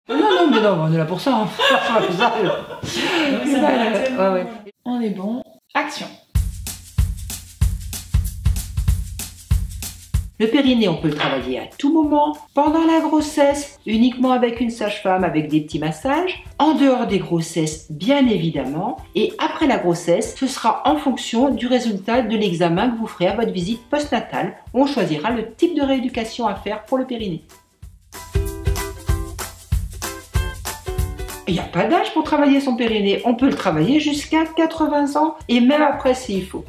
Non, mais non, on est là pour ça. Hein. On est bon. Action. Le périnée, on peut le travailler à tout moment, pendant la grossesse, uniquement avec une sage-femme, avec des petits massages, en dehors des grossesses, bien évidemment, et après la grossesse, ce sera en fonction du résultat de l'examen que vous ferez à votre visite postnatale. On choisira le type de rééducation à faire pour le périnée. Il n'y a pas d'âge pour travailler son périnée, on peut le travailler jusqu'à 80 ans, et même après s'il faut.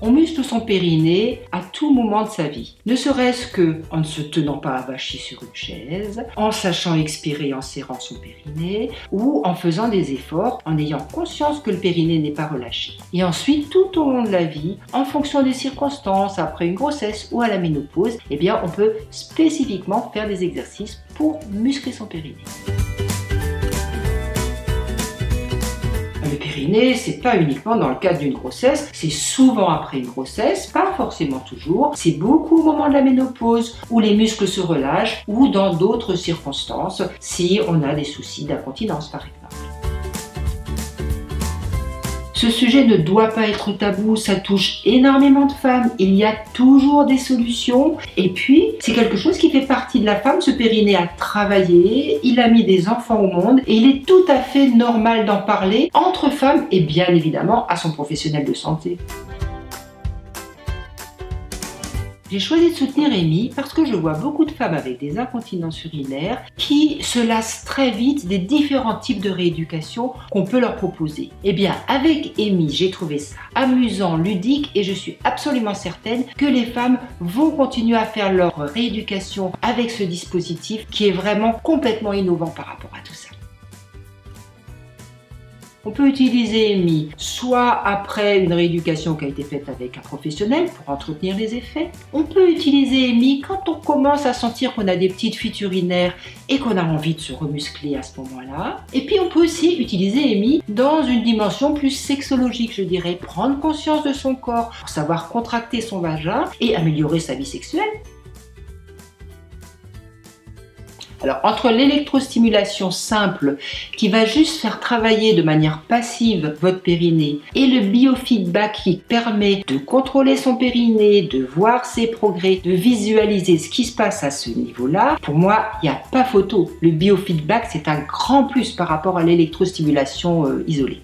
On muscle son périnée à tout moment de sa vie, ne serait-ce que en ne se tenant pas avachi sur une chaise, en sachant expirer en serrant son périnée ou en faisant des efforts en ayant conscience que le périnée n'est pas relâché. Et ensuite, tout au long de la vie, en fonction des circonstances, après une grossesse ou à la ménopause, eh bien, on peut spécifiquement faire des exercices pour muscler son périnée. Le périnée, c'est pas uniquement dans le cadre d'une grossesse, c'est souvent après une grossesse, pas forcément toujours, c'est beaucoup au moment de la ménopause où les muscles se relâchent ou dans d'autres circonstances, si on a des soucis d'incontinence par exemple. Ce sujet ne doit pas être tabou, ça touche énormément de femmes, il y a toujours des solutions et puis c'est quelque chose qui fait partie de la femme, ce périnée a travaillé, il a mis des enfants au monde et il est tout à fait normal d'en parler entre femmes et bien évidemment à son professionnel de santé. J'ai choisi de soutenir Amy parce que je vois beaucoup de femmes avec des incontinences urinaires qui se lassent très vite des différents types de rééducation qu'on peut leur proposer. Et bien, avec Amy, j'ai trouvé ça amusant, ludique et je suis absolument certaine que les femmes vont continuer à faire leur rééducation avec ce dispositif qui est vraiment complètement innovant par rapport à tout ça. On peut utiliser Amy soit après une rééducation qui a été faite avec un professionnel pour entretenir les effets. On peut utiliser Amy quand on commence à sentir qu'on a des petites fuites urinaires et qu'on a envie de se remuscler à ce moment-là. Et puis on peut aussi utiliser Amy dans une dimension plus sexologique, je dirais, prendre conscience de son corps pour savoir contracter son vagin et améliorer sa vie sexuelle. Alors, entre l'électrostimulation simple qui va juste faire travailler de manière passive votre périnée et le biofeedback qui permet de contrôler son périnée, de voir ses progrès, de visualiser ce qui se passe à ce niveau-là, pour moi, il n'y a pas photo. Le biofeedback, c'est un grand plus par rapport à l'électrostimulation isolée.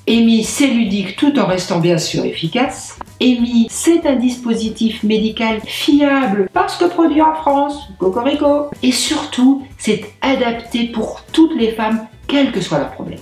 Amy, c'est ludique tout en restant bien sûr efficace. Amy, c'est un dispositif médical fiable parce que produit en France, cocorico. Et surtout, c'est adapté pour toutes les femmes, quel que soit leur problème.